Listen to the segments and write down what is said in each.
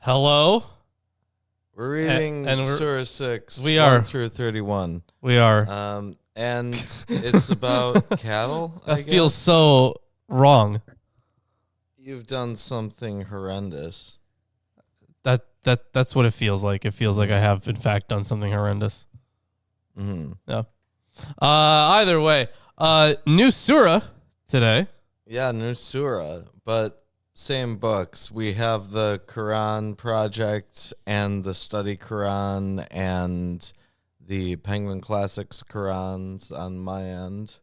Hello? We're reading and Surah 6, we 1 are. through 31. We are. And it's about cattle, I That guess. feels so wrong. You've done something horrendous. That's what it feels like. It feels like I have, in fact, done something horrendous. Mm-hmm. Yeah. Either way, new surah today. Yeah, new Surah, but same books. We have the Quran Project and the Study Quran and the Penguin Classics Qurans on my end.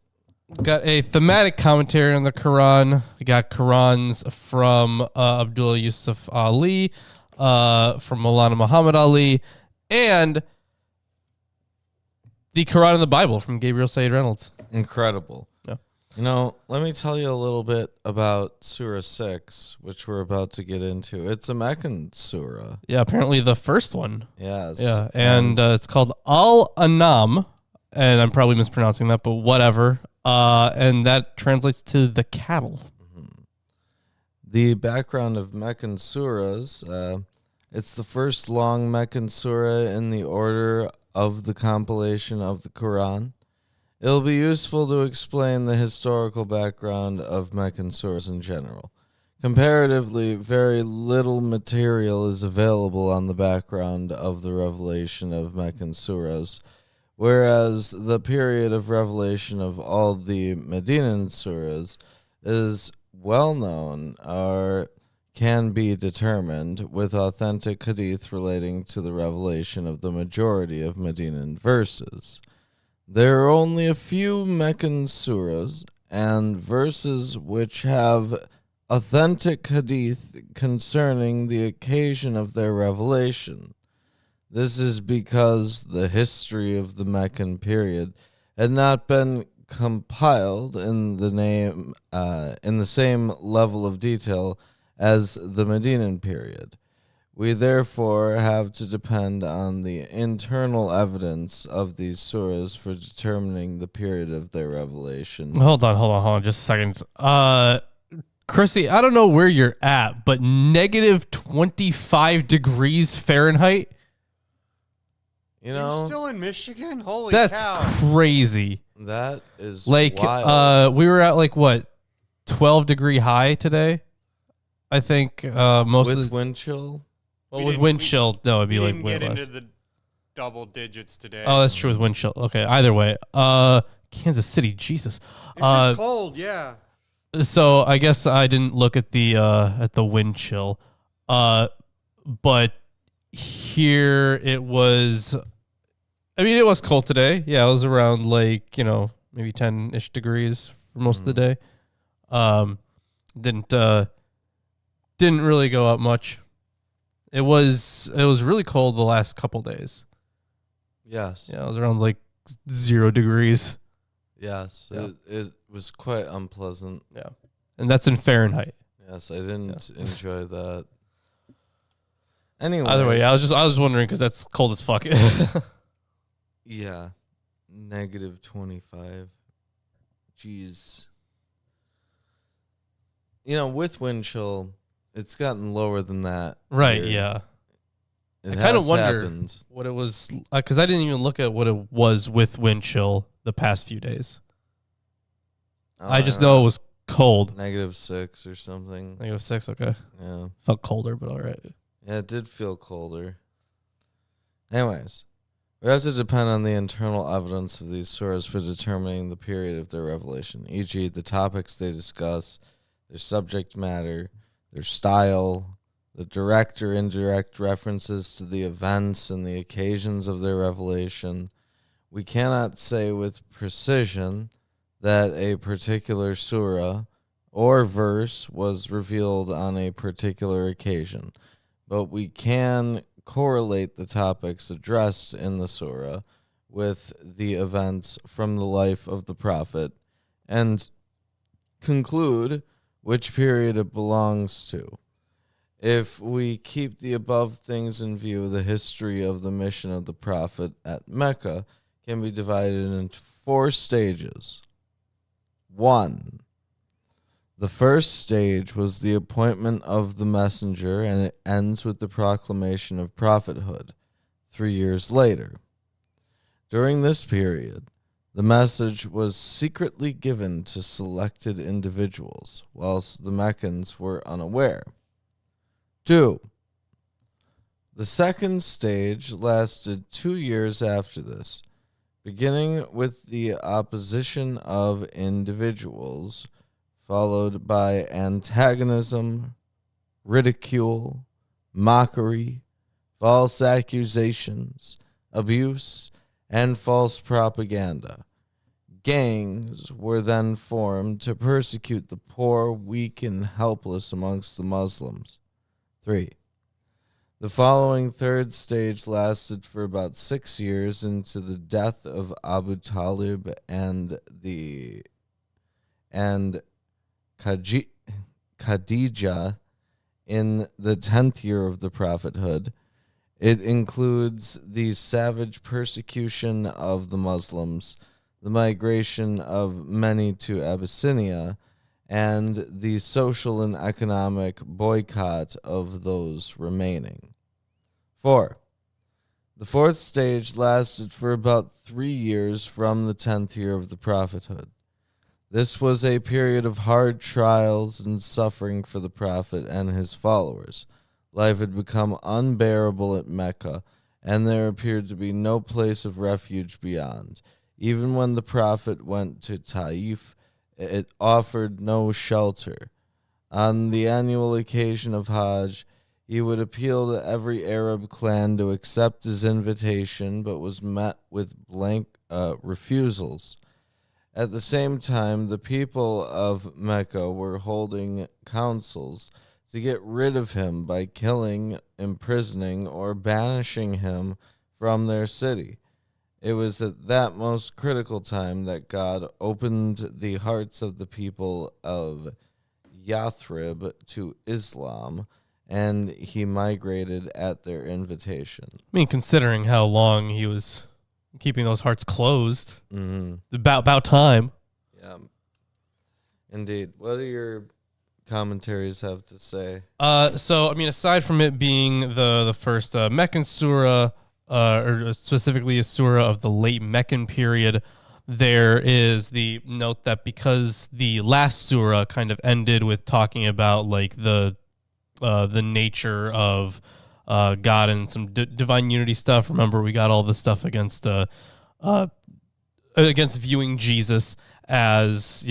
Got a thematic commentary on the Quran. We got Qurans from Abdullah Yusuf Ali, from Maulana Muhammad Ali, and the Quran and the Bible from Gabriel Said Reynolds. Incredible. Yeah. You know, let me tell you a little bit about Surah 6, which we're about to get into. It's a Meccan surah. Yeah, apparently the first one. Yes. Yeah, and it's called Al-Anam, and I'm probably mispronouncing that, but whatever. And that translates to the cattle. The background of Meccan surahs, it's the first long Meccan surah in the order of the compilation of the Quran. It'll be useful to explain the historical background of Meccan surahs in general. Comparatively, very little material is available on the background of the revelation of Meccan surahs, whereas the period of revelation of all the Medinan surahs is well known or can be determined with authentic hadith relating to the revelation of the majority of Medinan verses. There are only a few Meccan surahs and verses which have authentic hadith concerning the occasion of their revelation. This is because the history of the Meccan period had not been compiled in the same level of detail as the Medinan period. We therefore have to depend on the internal evidence of these surahs for determining the period of their revelation. Hold on, just a second. Chrissy, I don't know where you're at, but negative 25 degrees Fahrenheit? You know, You're still in Michigan? Holy That's cow. crazy. that is Like, wild. we were at like, what, 12 degree high today? I think most With of the... wind chill? Well, We with didn't- wind we- chill, no, it'd be We like didn't way get less. into the double digits today. Oh, that's true with wind chill. Okay, either way. Kansas City, Jesus. It's just cold, yeah. So I guess I didn't look at the wind chill. But here it was, I mean, it was cold today. Yeah, it was around like, maybe 10-ish degrees for most of the day. Didn't really go up much. It was really cold the last couple days. Yes. Yeah, it was around like 0 degrees. Yes. Yeah. It was quite unpleasant. Yeah. And that's in Fahrenheit. Yes, I didn't enjoy that. Anyway. Either way, yeah, I was wondering because that's cold as fuck. Yeah. Negative 25. Jeez. With wind chill, it's gotten lower than that. Right, here. yeah. It I kind of has wonder happened. what it was, because I didn't even look at what it was with wind chill the past few days. I just know it was cold. -6 or something. -6, okay. Yeah. Felt colder, but all right. Yeah, it did feel colder. Anyways, we have to depend on the internal evidence of these surahs for determining the period of their revelation, e.g., the topics they discuss, their subject matter, their style, the direct or indirect references to the events and the occasions of their revelation. We cannot say with precision that a particular surah or verse was revealed on a particular occasion, but we can correlate the topics addressed in the surah with the events from the life of the prophet and conclude which period it belongs to. If we keep the above things in view, the history of the mission of the prophet at Mecca can be divided into 4 stages. 1. The first stage was the appointment of the messenger, and it ends with the proclamation of prophethood 3 years later. During this period, the message was secretly given to selected individuals, whilst the Meccans were unaware. 2. The second stage lasted 2 years after this, beginning with the opposition of individuals, followed by antagonism, ridicule, mockery, false accusations, abuse, and false propaganda. Gangs were then formed to persecute the poor, weak, and helpless amongst the Muslims. 3. The following third stage lasted for about 6 years into the death of Abu Talib and Khadijah in the 10th year of the prophethood. It includes the savage persecution of the Muslims, the migration of many to Abyssinia, and the social and economic boycott of those remaining. 4. The fourth stage lasted for about 3 years from the 10th year of the prophethood. This was a period of hard trials and suffering for the prophet and his followers. Life had become unbearable at Mecca, and there appeared to be no place of refuge beyond. Even when the prophet went to Taif, it offered no shelter. On the annual occasion of Hajj, he would appeal to every Arab clan to accept his invitation, but was met with blank refusals. At the same time, the people of Mecca were holding councils to get rid of him by killing, imprisoning, or banishing him from their city. It was at that most critical time that God opened the hearts of the people of Yathrib to Islam, and he migrated at their invitation. I mean, considering how long he was keeping those hearts closed, about time. Yeah, indeed. What do your commentaries have to say? So I mean, aside from it being the first Meccan surah, or specifically a surah of the late Meccan period, there is the note that because the last surah kind of ended with talking about like the nature of God and some divine unity stuff. Remember, we got all this stuff against viewing Jesus as,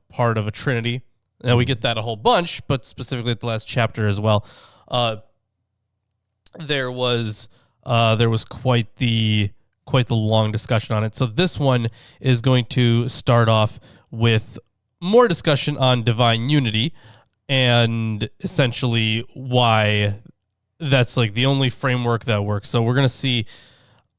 part of a Trinity. Now we get that a whole bunch, but specifically at the last chapter as well. There was quite the long discussion on it. So this one is going to start off with more discussion on divine unity and essentially why that's like the only framework that works. So we're going to see,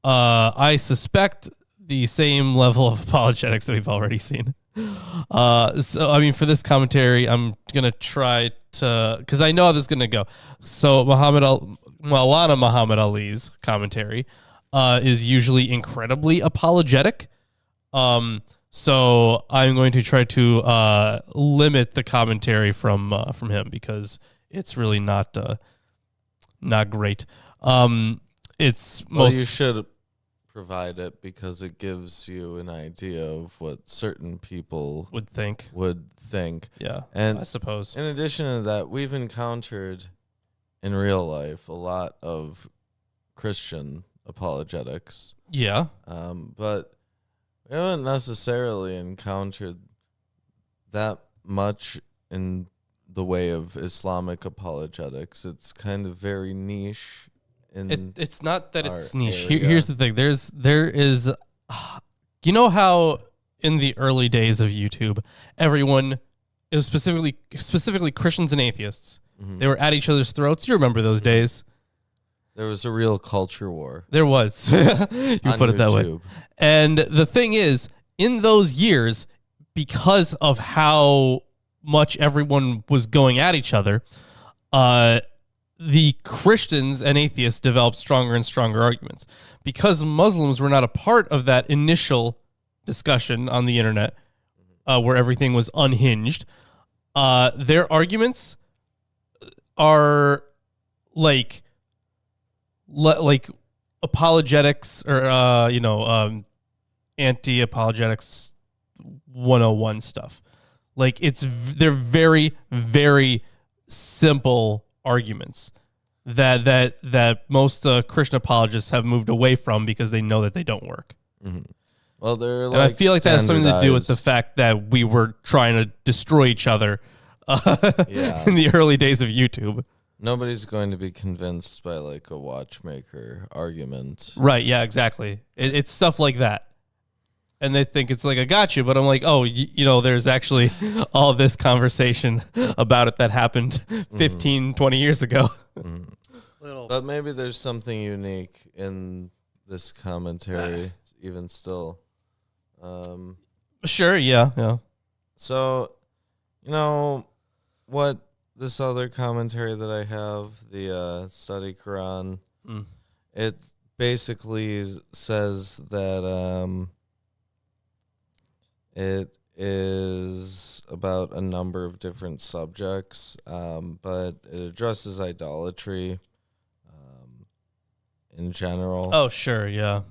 I suspect, the same level of apologetics that we've already seen. So, I mean, for this commentary, I'm going to try to, because I know how this is going to go. So Maulana Muhammad Ali's commentary is usually incredibly apologetic. So I'm going to try to limit the commentary from him because it's really not great. You should provide it because it gives you an idea of what certain people would think. Yeah, and I suppose in addition to that, we've encountered in real life a lot of Christian apologetics. Yeah, but we haven't necessarily encountered that much in the way of Islamic apologetics. It's kind of very niche. It's not that it's niche. Area. Here's the thing. There is, you know how in the early days of YouTube, everyone, it was specifically Christians and atheists. Mm-hmm. They were at each other's throats. You remember those days? There was a real culture war. There was. You put it that way. And the thing is, in those years, because of how much everyone was going at each other, the Christians and atheists developed stronger and stronger arguments. Because Muslims were not a part of that initial discussion on the internet, where everything was unhinged, their arguments are like apologetics or anti-apologetics 101 stuff. Like they're very, very simple arguments that most Christian apologists have moved away from because they know that they don't work. Mm-hmm. Well, they're and I feel like that has something to do with the fact that we were trying to destroy each other in the early days of YouTube. Nobody's going to be convinced by like a watchmaker argument. Right, yeah, exactly. It's stuff like that. And they think it's like, I got you. But I'm like, oh, there's actually all this conversation about it that happened 15, 20 years ago. But maybe there's something unique in this commentary, even still. Sure, yeah. So, what this other commentary that I have, the Study Quran, it basically says that it is about a number of different subjects, but it addresses idolatry in general. Oh, sure, yeah.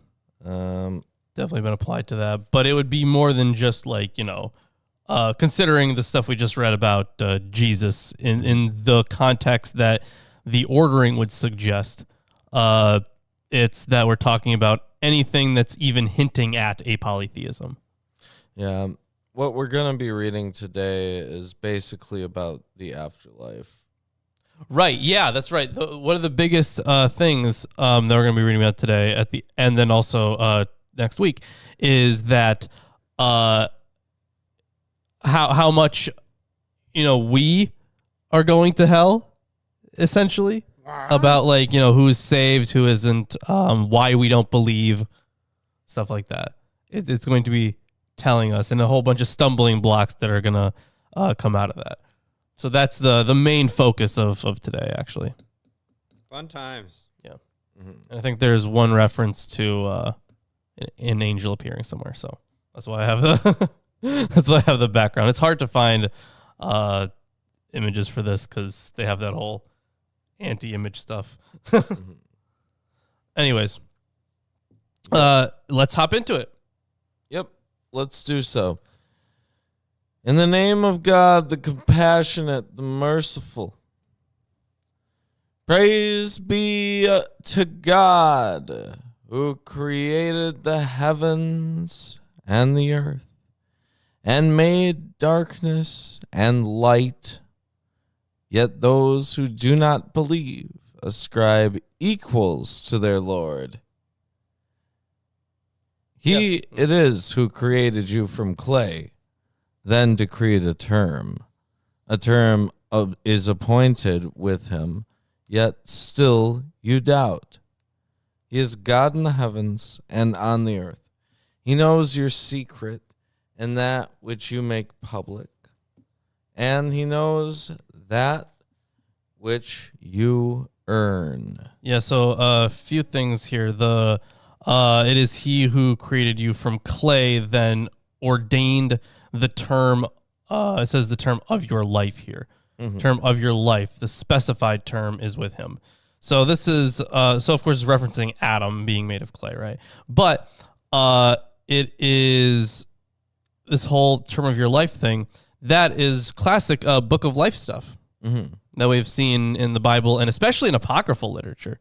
Definitely been applied to that. But it would be more than just like, considering the stuff we just read about Jesus in the context that the ordering would suggest. It's that we're talking about anything that's even hinting at a polytheism. Yeah. What we're going to be reading today is basically about the afterlife. Right. Yeah, that's right. One of the biggest things that we're going to be reading about today and then also next week is that how much we are going to hell, essentially. About like who's saved, who isn't, why we don't believe, stuff like that. It's going to be telling us, and a whole bunch of stumbling blocks that are gonna come out of that. So that's the main focus of today, actually. Fun times. Yeah. And I think there's one reference to an angel appearing somewhere, so that's why I have the background. It's hard to find images for this because they have that whole anti-image stuff. Anyways, let's hop into it. Yep, let's do so. In the name of God, the compassionate, the merciful. Praise be to God, who created the heavens and the earth, and made darkness and light. Yet those who do not believe ascribe equals to their Lord. He it is who created you from clay, then decreed a term. A term is appointed with him, yet still you doubt. He is God in the heavens and on the earth. He knows your secret and that which you make public, and he knows that which you earn. Yeah, so a few things here. It is he who created you from clay, then ordained the term. It says the term of your life here. Term of your life. The specified term is with him. So this is so of course it's referencing Adam being made of clay, right? But it is this whole term of your life thing that is classic book of life stuff that we've seen in the Bible and especially in apocryphal literature.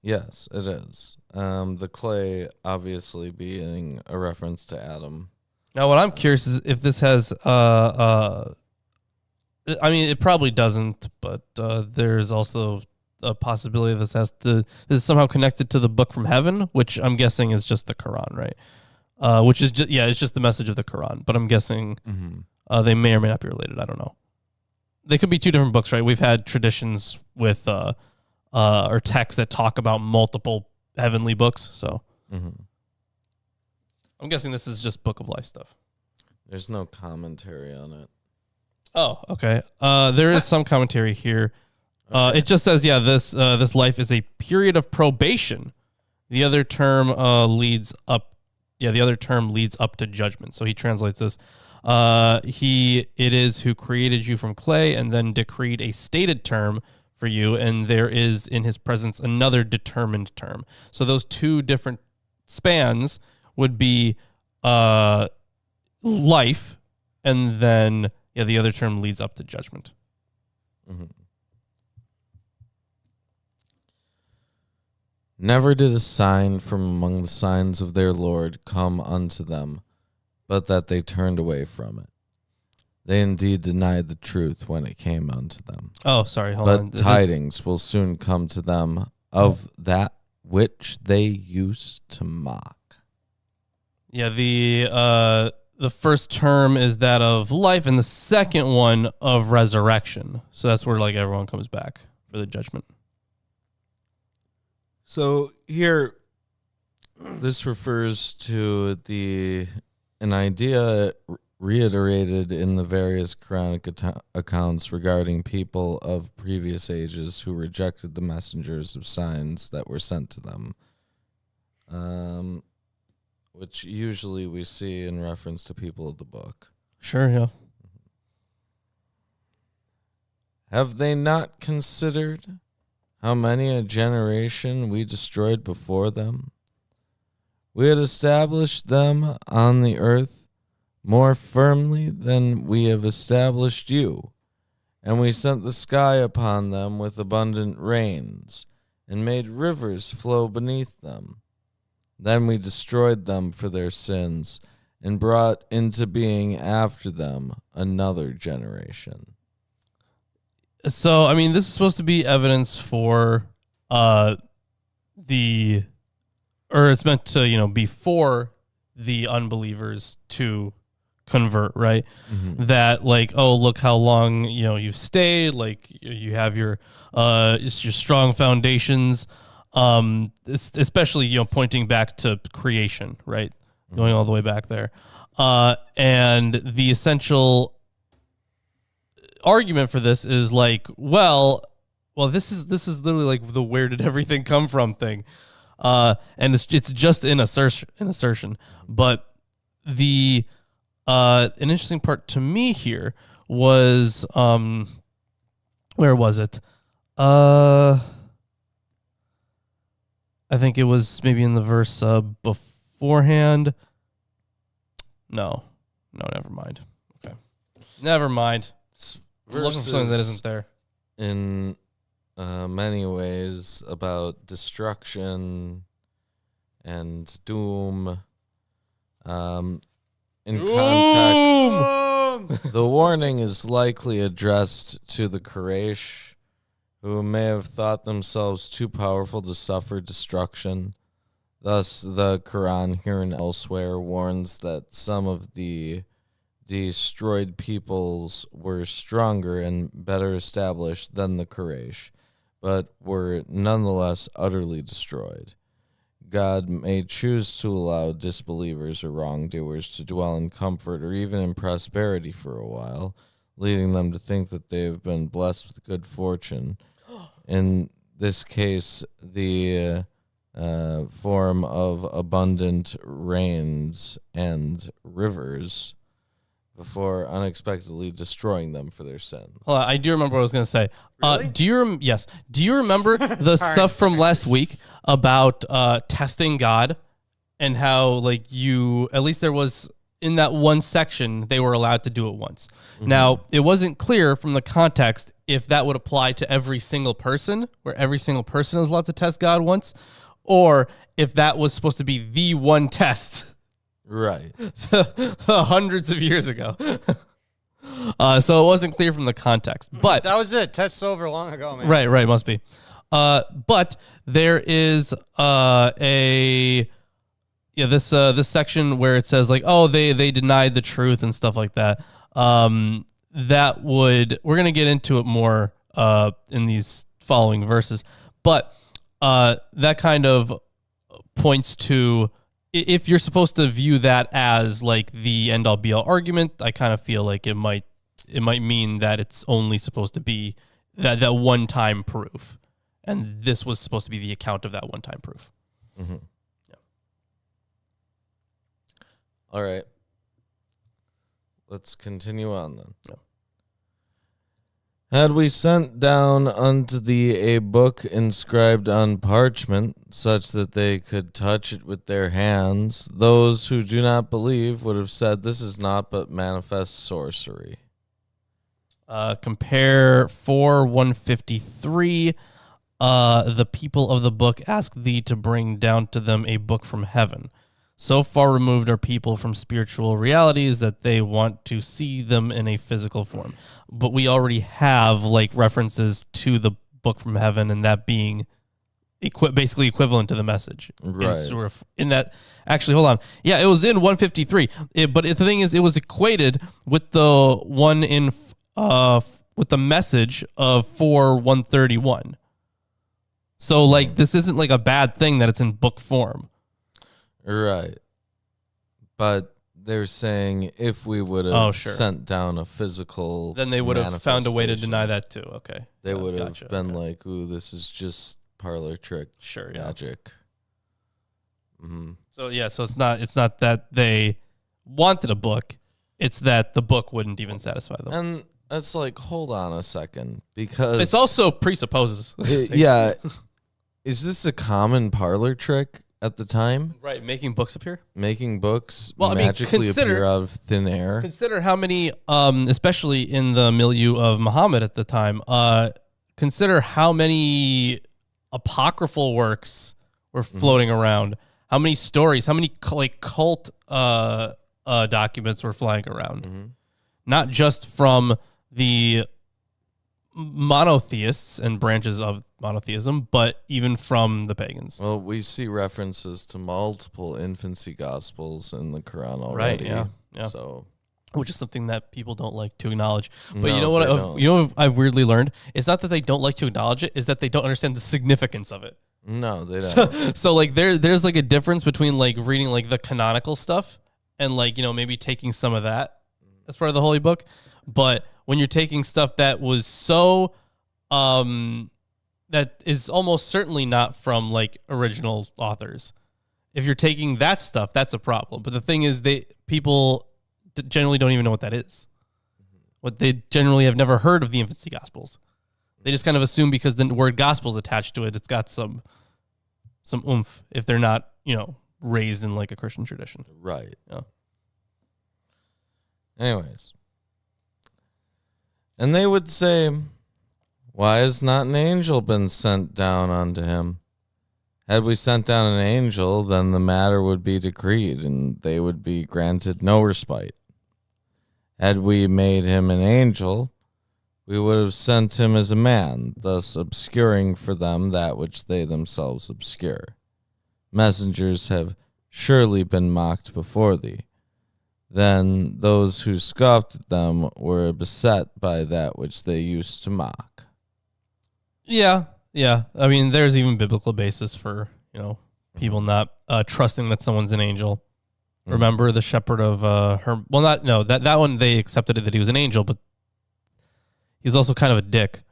Yes, it is. The clay obviously being a reference to Adam. Now, what I'm curious is if this has, I mean, it probably doesn't, but there's also a possibility this is somehow connected to the book from heaven, which I'm guessing is just the Quran, right? Which is just, it's just the message of the Quran, but I'm guessing they may or may not be related. I don't know. They could be two different books, right? We've had traditions with, or texts that talk about multiple heavenly books, so. I'm guessing this is just book of life stuff. There's no commentary on it. Oh, okay. There is some commentary here. Okay. It just says, this life is a period of probation. The other term leads up. Yeah, the other term leads up to judgment. So he translates this. It is who created you from clay and then decreed a stated term for you, and there is in his presence another determined term. So those two different spans would be life, and then the other term leads up to judgment. Mm-hmm. Never did a sign from among the signs of their Lord come unto them, but that they turned away from it. They indeed denied the truth when it came unto them. Oh, sorry, hold on. But tidings will soon come to them of that which they used to mock. Yeah, the first term is that of life, and the second one of resurrection. So that's where like everyone comes back for the judgment. So here, this refers to an idea reiterated in the various Quranic accounts regarding people of previous ages who rejected the messengers of signs that were sent to them, which usually we see in reference to people of the book. Sure, yeah. Have they not considered how many a generation we destroyed before them? We had established them on the earth more firmly than we have established you, and we sent the sky upon them with abundant rains, and made rivers flow beneath them. Then we destroyed them for their sins, and brought into being after them another generation. So, I mean, this is supposed to be evidence for it's meant to, before the unbelievers to convert, right? Mm-hmm. That like, oh, look how long, you've stayed, like you have your strong foundations, especially, pointing back to creation, right? Mm-hmm. Going all the way back there. And the essential argument for this is like, well, this is literally like the where did everything come from thing, and it's just an assertion. But the an interesting part to me here was where was it? I think it was maybe in the verse beforehand. No, never mind. Okay, never mind. I'm looking for something that isn't there. In many ways about destruction and doom. In context, the warning is likely addressed to the Quraysh, who may have thought themselves too powerful to suffer destruction. Thus, the Quran here and elsewhere warns that some of the destroyed peoples were stronger and better established than the Quraysh, but were nonetheless utterly destroyed. God may choose to allow disbelievers or wrongdoers to dwell in comfort or even in prosperity for a while, leading them to think that they have been blessed with good fortune. In this case, the form of abundant rains and rivers, before unexpectedly destroying them for their sins. Hold on, I do remember what I was going to say. Really? Do you remember the stuff from last week about testing God and how like at least there was in that one section they were allowed to do it once. Mm-hmm. Now, it wasn't clear from the context if that would apply to every single person, where every single person is allowed to test God once, or if that was supposed to be the one test. Right. Hundreds of years ago. So it wasn't clear from the context. But that was it. Test's over long ago, man. Right, must be. But there is this section where it says like, oh, they denied the truth and stuff like that. We're gonna get into it more in these following verses. But that kind of points to, if you're supposed to view that as like the end all be all argument, I kind of feel like it might mean that it's only supposed to be that one time proof, and this was supposed to be the account of that one time proof. Mm-hmm. Yeah. All right. let's continue on then. No. Had we sent down unto thee a book inscribed on parchment, such that they could touch it with their hands, those who do not believe would have said, this is naught but manifest sorcery. Compare 4:153. The people of the book ask thee to bring down to them a book from heaven. So far removed are people from spiritual realities that they want to see them in a physical form. But we already have like references to the book from heaven, and that being basically equivalent to the message. Right. In that, actually, hold on. Yeah, it was in 153. But the thing is, it was equated with the one in with the message of 4:131. So like this isn't like a bad thing that it's in book form. Right. But they're saying if we would have sent down a physical, then they would have found a way to deny that too. Okay. They would have been like, ooh, this is just parlor trick magic. Mm-hmm. So yeah, so it's not that they wanted a book, it's that the book wouldn't even satisfy them. And it's like, hold on a second, because it's also presupposes. Yeah. Is this a common parlor trick at the time? Right, making books appear? Making books magically appear out of thin air. Consider how many, especially in the milieu of Muhammad at the time, consider how many apocryphal works were floating around. How many stories, how many cult documents were flying around. Mm-hmm. Not just from the monotheists and branches of monotheism, but even from the pagans. Well, we see references to multiple infancy gospels in the Quran already. Right, yeah. So, which is something that people don't like to acknowledge. But no, you know what I've weirdly learned? It's not that they don't like to acknowledge it, is that they don't understand the significance of it. No, they don't. So like there's like a difference between like reading like the canonical stuff and like, maybe taking some of that as part of the holy book. But when you're taking stuff that was so that is almost certainly not from like original authors, if you're taking that stuff, that's a problem. But the thing is, people generally don't even know what that is. What they generally have never heard of the infancy gospels. They just kind of assume because the word gospel is attached to it, it's got some oomph if they're not, raised in like a Christian tradition. Right. Yeah. Anyways. And they would say, why has not an angel been sent down unto him? Had we sent down an angel, then the matter would be decreed, and they would be granted no respite. Had we made him an angel, we would have sent him as a man, thus obscuring for them that which they themselves obscure. Messengers have surely been mocked before thee. Then those who scoffed at them were beset by that which they used to mock. Yeah. I mean, there's even biblical basis for, people not trusting that someone's an angel. Mm-hmm. Remember the shepherd of that one they accepted it that he was an angel, but he's also kind of a dick.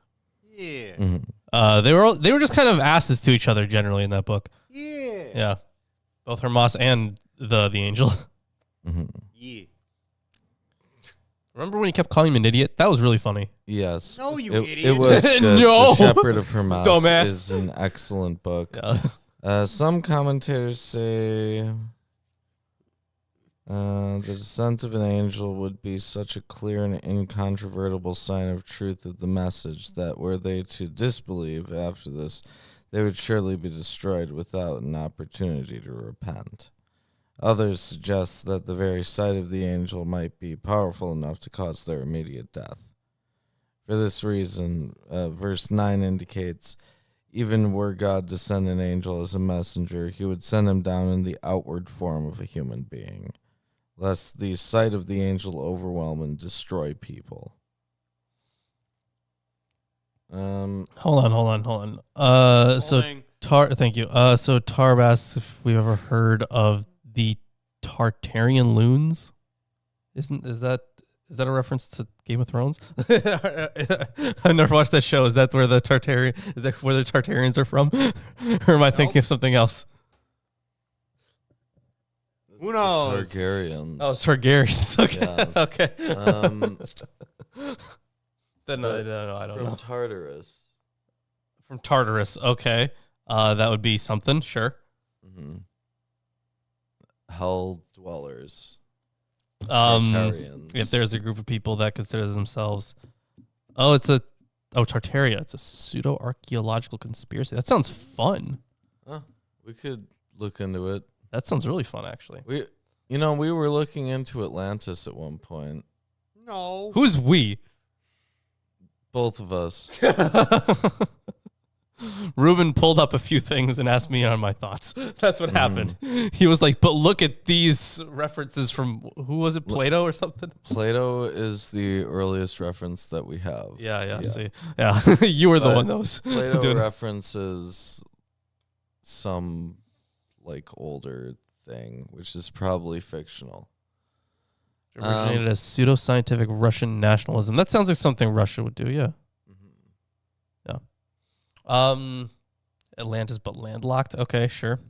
Yeah. Mm-hmm. They were just kind of asses to each other generally in that book. Yeah. Yeah. Both Hermas and the angel. Mm-hmm. Yeah. Remember when he kept calling him an idiot? That was really funny. Yes. No, you it, idiot. It was good. No. The Shepherd of Hermas Dumbass. is an excellent book. Yeah. Some commentators say the descent of an angel would be such a clear and incontrovertible sign of truth of the message that were they to disbelieve after this, they would surely be destroyed without an opportunity to repent. Others suggest that the very sight of the angel might be powerful enough to cause their immediate death. For this reason, verse 9 indicates, even were God to send an angel as a messenger, he would send him down in the outward form of a human being, lest the sight of the angel overwhelm and destroy people. Hold on. Thank you. So Tarb asks if we've ever heard of the Tartarian loons. Is that a reference to Game of Thrones? I've never watched that show. Is that where the Tartarians are from? Or am I thinking of something else? Who knows? Targaryens. Oh, Targaryens. Okay. Yeah. Okay. Then but I don't know. From Tartarus. From Tartarus. Okay. That would be something. Sure. Mm-hmm. Hell dwellers. Tartarians. If there's a group of people that consider themselves, Tartaria. It's a pseudo archaeological conspiracy. That sounds fun. We could look into it. That sounds really fun, actually. We were looking into Atlantis at one point. No. Who's we? Both of us. Ruben pulled up a few things and asked me on my thoughts. That's what happened. He was like, but look at these references from, who was it, Plato or something? Plato is the earliest reference that we have. Yeah. See. Yeah, you were the one that was Plato doing references some older thing, which is probably fictional. Originated as pseudoscientific Russian nationalism. That sounds like something Russia would do, yeah. Atlantis, but landlocked. Okay, sure.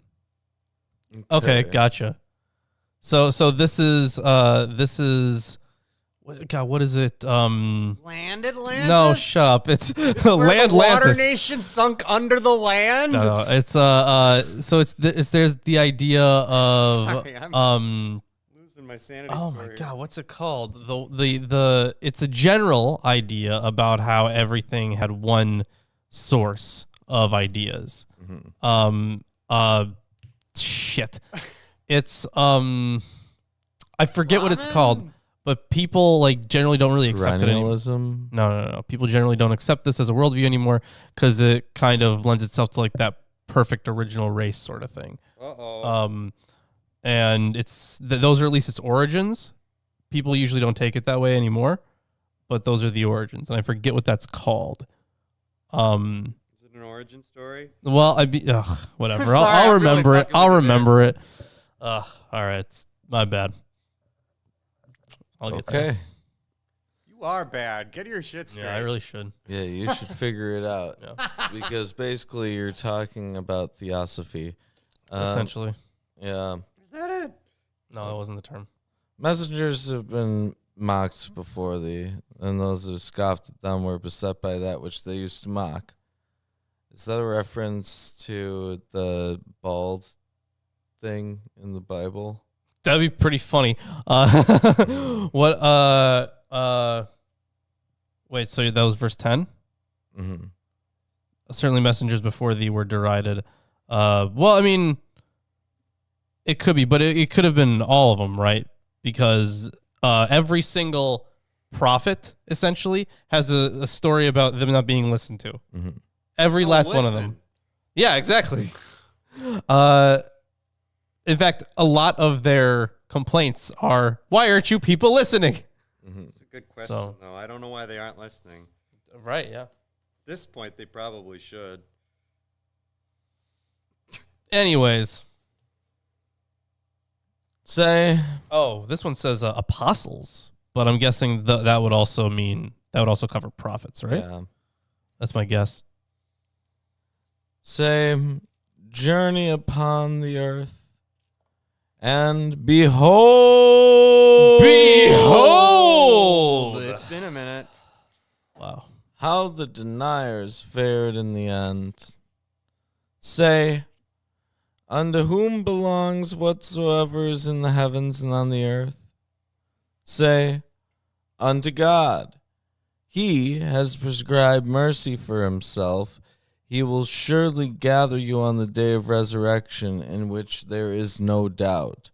Okay, gotcha. So this is God, what is it? Land Atlantis? No, shut up. It's Land Land Water Atlantis. Nation sunk under the land? No, it's so there's the idea of Sorry, I'm losing my sanity oh score my here. God, what's it called? The it's a general idea about how everything had one source of ideas. Shit. It's I forget what it's called, but people generally don't really accept it anymore. Perennialism? No. People generally don't accept this as a worldview anymore because it kind of lends itself to that perfect original race sort of thing. And it's those are at least its origins. People usually don't take it that way anymore, but those are the origins, and I forget what that's called. Is it an origin story? Well, whatever. Sorry, I'll I'm really remember it. fucking I'll with you remember it. All right. It's my bad. I'll get Okay. You are bad. Get your shit straight. Yeah, I really should. Yeah, you should figure it out. Yeah. Because basically you're talking about theosophy. Essentially. Yeah. Is that it? No, that wasn't the term. Messengers have been mocked before thee, and those who scoffed at them were beset by that which they used to mock. Is that a reference to the bald thing in the Bible? That'd be pretty funny. What? Wait. So that was verse 10. Mm-hmm. Certainly, messengers before thee were derided. Well, I mean, it could be, but it could have been all of them, right? Because every single prophet essentially has a story about them not being listened to. Mm-hmm. Every last one of them. Yeah, exactly. In fact, a lot of their complaints are, why aren't you people listening? Mm-hmm. It's a good question, though. I don't know why they aren't listening. Right, yeah. At this point, they probably should. Anyways. Say. Oh, this one says apostles, but I'm guessing that would also cover prophets, right? Yeah. That's my guess. Say, journey upon the earth, and behold! Behold! It's been a minute. Wow. How the deniers fared in the end. Say, unto whom belongs whatsoever is in the heavens and on the earth? Say, unto God. He has prescribed mercy for himself. He will surely gather you on the day of resurrection, in which there is no doubt.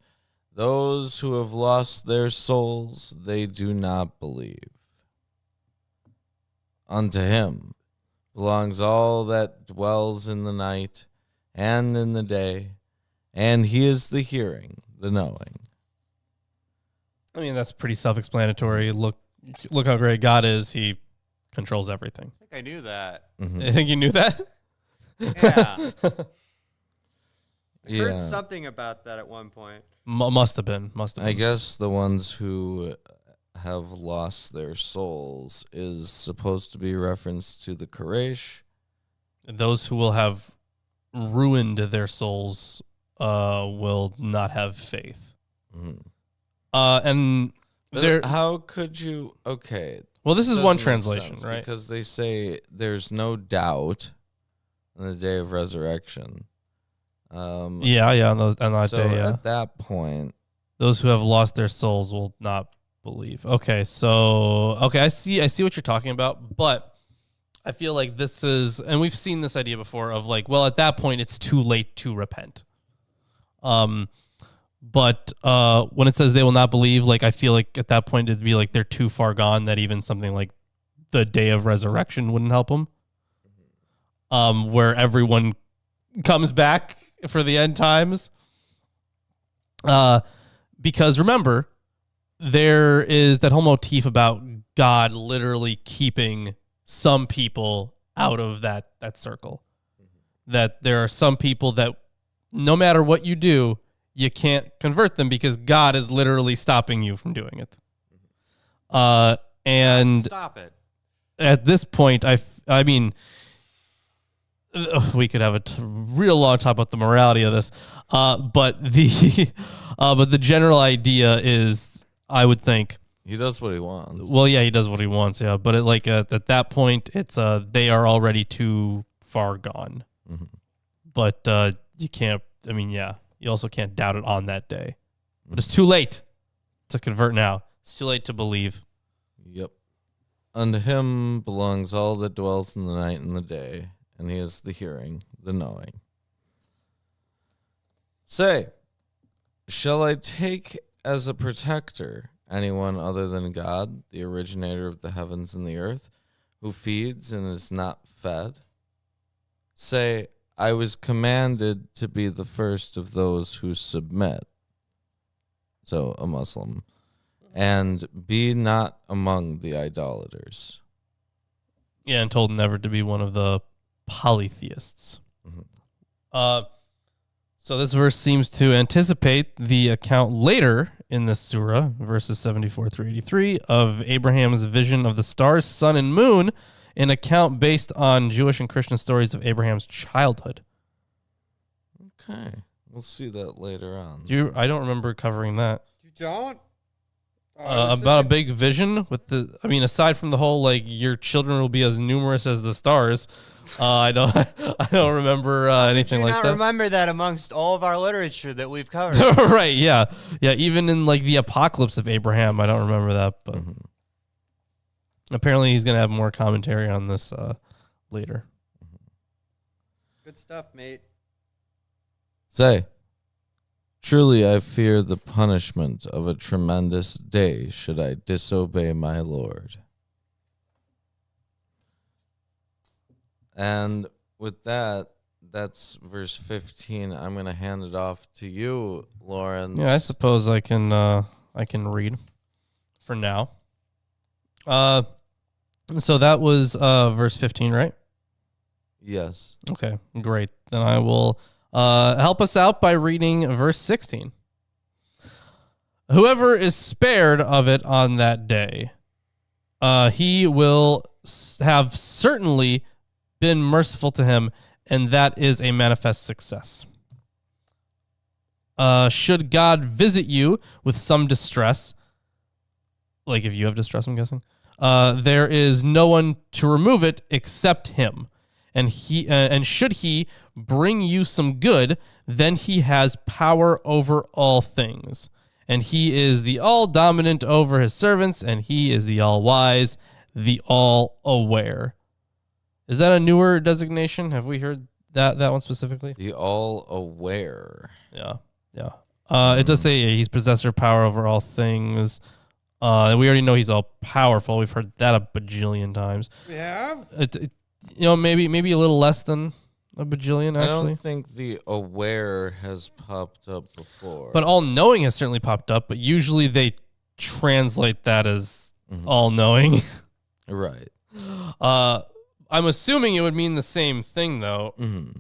Those who have lost their souls, they do not believe. Unto him belongs all that dwells in the night and in the day, and he is the hearing, the knowing. I mean, that's pretty self-explanatory. Look how great God is. He controls everything. I think I knew that. Mm-hmm. I think you knew that? Yeah. I Yeah. heard something about that at one point. Must have been. I guess the ones who have lost their souls is supposed to be reference to the Quraysh. Those who will have ruined their souls will not have faith. Mhm. And But there. how could you? Okay. Well, this is doesn't one make translation, sense right? Because they say there's no doubt on the day of resurrection. Yeah. On that So day, yeah. at that point, Those who have lost their souls will not believe. Okay, I see what you're talking about, but I feel like this is, and we've seen this idea before of like, well, at that point it's too late to repent. But when it says they will not believe, like I feel like at that point it'd be like they're too far gone that even something like the day of resurrection wouldn't help them. Where everyone comes back for the end times. Because remember, there is that whole motif about God literally keeping some people out of that circle. That there are some people that no matter what you do, you can't convert them because God is literally stopping you from doing it. And Stop it. at this point, I mean, we could have a real long talk about the morality of this, but the general idea is, I would think, he does what he wants. well, yeah, he does what he wants, yeah, but at that point, it's they are already too far gone, but you can't. I mean, yeah, you also can't doubt it on that day, but it's too late to convert now. It's too late to believe. Yep. Unto him belongs all that dwells in the night and the day, and he is the hearing, the knowing. Say, shall I take as a protector anyone other than God, the originator of the heavens and the earth, who feeds and is not fed? Say, I was commanded to be the first of those who submit. So, a Muslim. And be not among the idolaters. Yeah, and told never to be one of the polytheists. So this verse seems to anticipate the account later in this surah, verses 74 through 83, of Abraham's vision of the stars, sun, and moon, an account based on Jewish and Christian stories of Abraham's childhood. Okay. We'll see that later on. I don't remember covering that. You don't? About a big vision with aside from the whole like your children will be as numerous as the stars, I don't remember anything like that. Remember that amongst all of our literature that we've covered. Right? Yeah. Even in like the apocalypse of Abraham, I don't remember that, but apparently he's gonna have more commentary on this later. Good stuff, mate. Say, truly I fear the punishment of a tremendous day should I disobey my Lord. And with that, that's verse 15. I'm going to hand it off to you, Lawrence. Yeah, I suppose I can read for now. So that was verse 15, right? Yes. Okay, great. Then I will help us out by reading verse 16. Whoever is spared of it on that day, he will have certainly been merciful to him, and that is a manifest success. Should God visit you with some distress, like if you have distress, I'm guessing, there is no one to remove it except him. And should he bring you some good, then he has power over all things. And he is the all-dominant over his servants, and he is the all-wise, the all-aware. Is that a newer designation? Have we heard that one specifically? The all-aware. Yeah. It does say he's possessor of power over all things. We already know he's all-powerful. We've heard that a bajillion times. We have? Maybe a little less than a bajillion, actually. I don't think the aware has popped up before. But all-knowing has certainly popped up, but usually they translate that as all-knowing. Right. I'm assuming it would mean the same thing, though.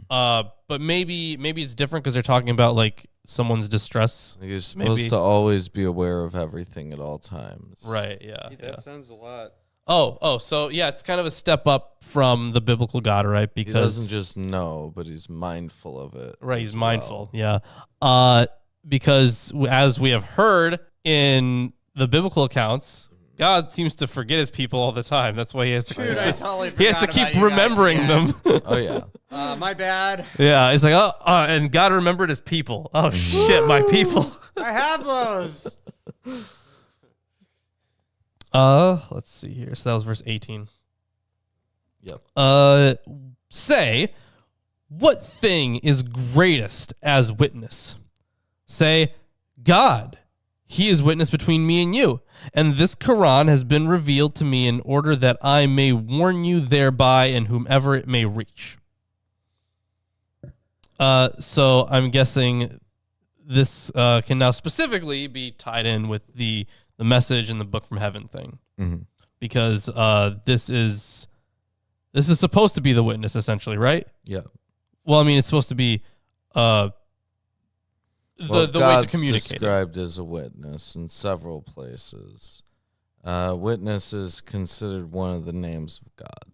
But maybe it's different because they're talking about, like, someone's distress. You're supposed to always be aware of everything at all times. Right, yeah. That sounds a lot. So yeah, it's kind of a step up from the biblical God, right? Because he doesn't just know, but he's mindful of it. Right, he's mindful. Yeah. because as we have heard in the biblical accounts, God seems to forget his people all the time. That's why he has to. Dude, I totally he has to forgot about keep you guys remembering again. them. Oh yeah. My bad. Yeah, he's like, and God remembered his people. Oh shit, my people. I have those. Let's see here. So that was verse 18. Yep. Say, what thing is greatest as witness? Say, God. He is witness between me and you, and this Quran has been revealed to me in order that I may warn you thereby and whomever it may reach. So I'm guessing this can now specifically be tied in with the message and the book from heaven thing, because this is supposed to be the witness essentially, right? Yeah. Well, I mean, it's supposed to be the way God's to communicate it. described as a witness in several places. Witness is considered one of the names of God.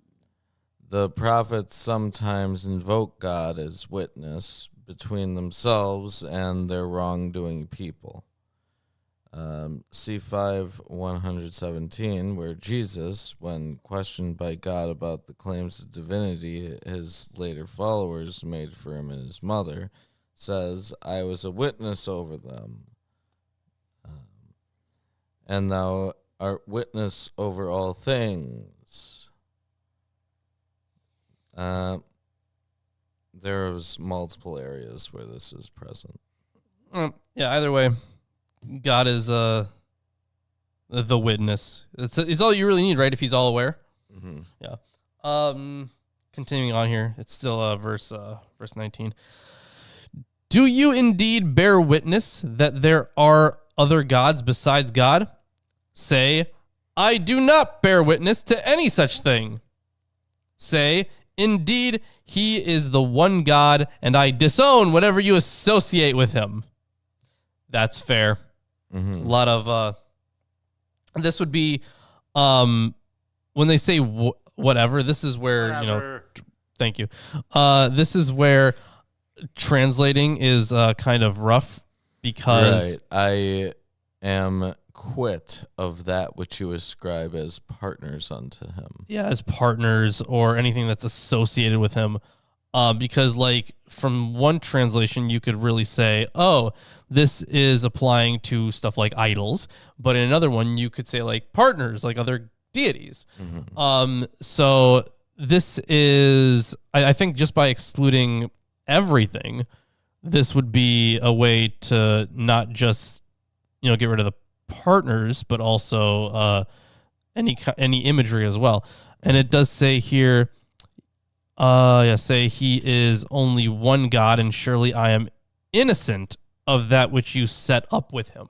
The prophets sometimes invoke God as witness between themselves and their wrongdoing people. C5 117, where Jesus, when questioned by God about the claims of divinity his later followers made for him and his mother, says, I was a witness over them, and thou art witness over all things. There's multiple areas where this is present. Yeah, either way, God is the witness. It's all you really need, right? If he's all aware. Mm-hmm. Yeah. Continuing on here, it's still verse 19. Do you indeed bear witness that there are other gods besides God? Say, I do not bear witness to any such thing. Say, indeed, he is the one God, and I disown whatever you associate with him. That's fair. Mm-hmm. A lot of this would be when they say whatever. This is where thank you. This is where translating is kind of rough because I am quit of that which you ascribe as partners unto him. Yeah, as partners or anything that's associated with him. Because like from one translation, you could really say, oh, this is applying to stuff like idols. But in another one, you could say like partners, like other deities. Mm-hmm. So this is, I think just by excluding everything, this would be a way to not just, get rid of the partners, but also any imagery as well. And it does say here, say he is only one God, and surely I am innocent of that which you set up with him.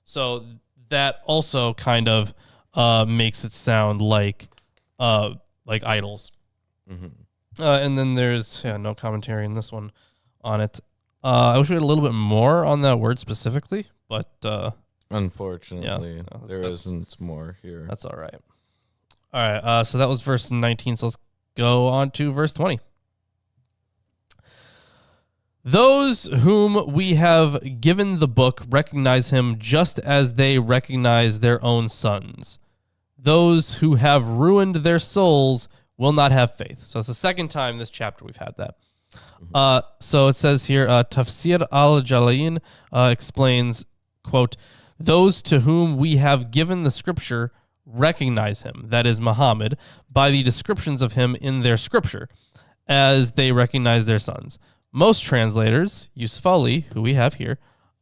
So that also kind of makes it sound like idols. Mm-hmm. And then there's no commentary in this one on it. I wish we had a little bit more on that word specifically, but unfortunately, there isn't more here. That's all right. All right, so that was verse 19. So let's go on to verse 20. Those whom we have given the book recognize him just as they recognize their own sons. Those who have ruined their souls will not have faith. So it's the second time this chapter we've had that. So it says here, Tafsir al-Jalain explains, quote, those to whom we have given the scripture recognize him, that is Muhammad, by the descriptions of him in their scripture, as they recognize their sons. Most translators, Yusuf Ali, who we have here,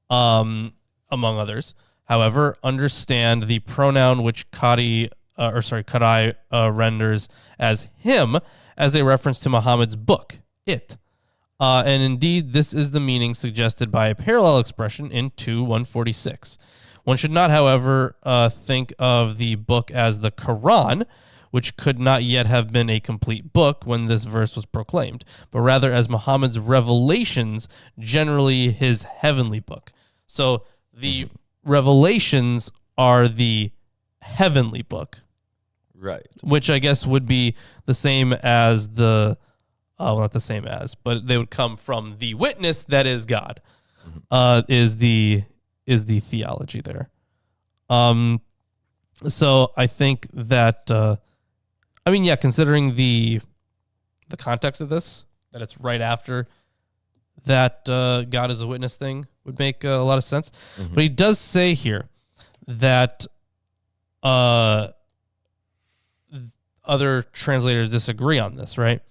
among others, however, understand the pronoun which Qadi renders as him as a reference to Muhammad's book, it. And indeed, this is the meaning suggested by a parallel expression in 2:146. One should not, however, think of the book as the Quran, which could not yet have been a complete book when this verse was proclaimed, but rather as Muhammad's revelations, generally his heavenly book. So the revelations are the heavenly book. Right. Which I guess would be the same as not the same as, but they would come from the witness that is God. is the theology there. So I think that considering the context of this, that it's right after that God is a witness thing would make a lot of sense. Mhm. But he does say here that other translators disagree on this, right?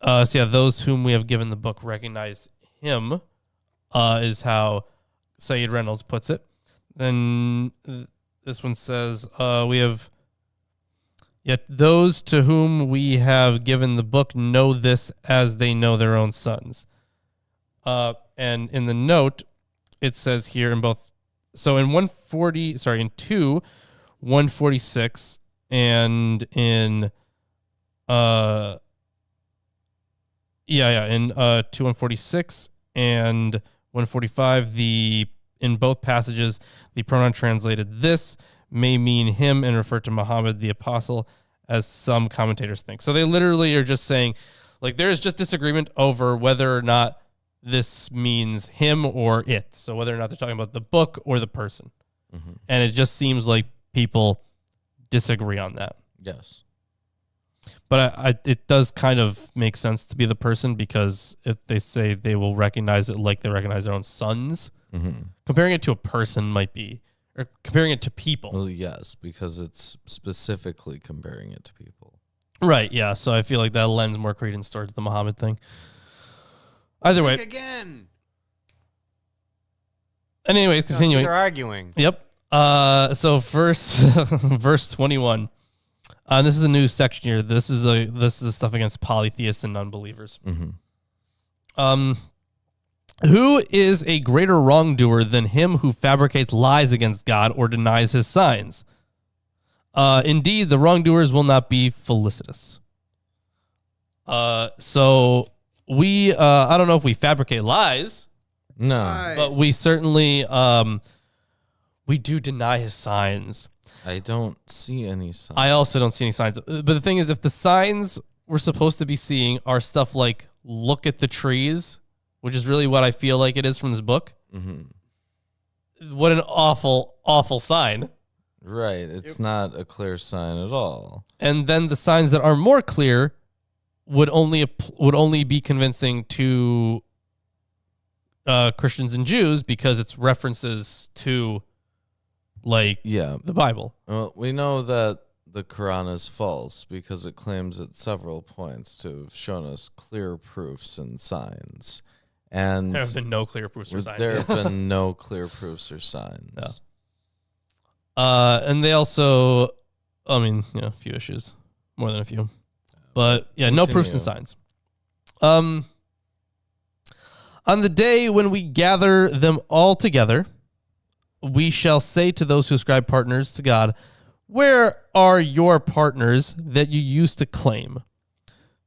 Those whom we have given the book recognize him, is how Saeed Reynolds puts it. Then this one says, we have, yet those to whom we have given the book know this as they know their own sons. And in the note, it says here in both, so in 2, 146, and in, in 2, 146 and 145, in both passages, the pronoun translated this may mean him and refer to Muhammad the apostle, as some commentators think. So they literally are just saying, like, there's just disagreement over whether or not this means him or it. So whether or not they're talking about the book or the person. Mm-hmm. And it just seems like people disagree on that. Yes. But it does kind of make sense to be the person, because if they say they will recognize it like they recognize their own sons, Mm-hmm. comparing it to a person might be, or comparing it to people. Well, yes, because it's specifically comparing it to people. Right, yeah. So I feel like that lends more credence towards the Muhammad thing. Either way. Think again. And anyways, continuing. They're arguing. Yep. So verse 21. This is a new section here. This is the stuff against polytheists and unbelievers. Mm-hmm. Who is a greater wrongdoer than him who fabricates lies against God or denies his signs? Indeed, the wrongdoers will not be felicitous. So we, I don't know if we fabricate lies, No. Nice. but we certainly, we do deny his signs. I don't see any signs. I also don't see any signs. But the thing is, if the signs we're supposed to be seeing are stuff like, look at the trees, which is really what I feel like it is from this book. Mm-hmm. What an awful, awful sign. Right. It's not a clear sign at all. And then the signs that are more clear would only be convincing to Christians and Jews, because it's references to, like, Yeah. the Bible. Well, we know that the Quran is false because it claims at several points to have shown us clear proofs and signs. And There have been no clear proofs or signs. there have been no clear proofs or signs. Yeah. And they also, a few issues, more than a few, but yeah, no proofs and signs. On the day when we gather them all together, we shall say to those who ascribe partners to God, where are your partners that you used to claim?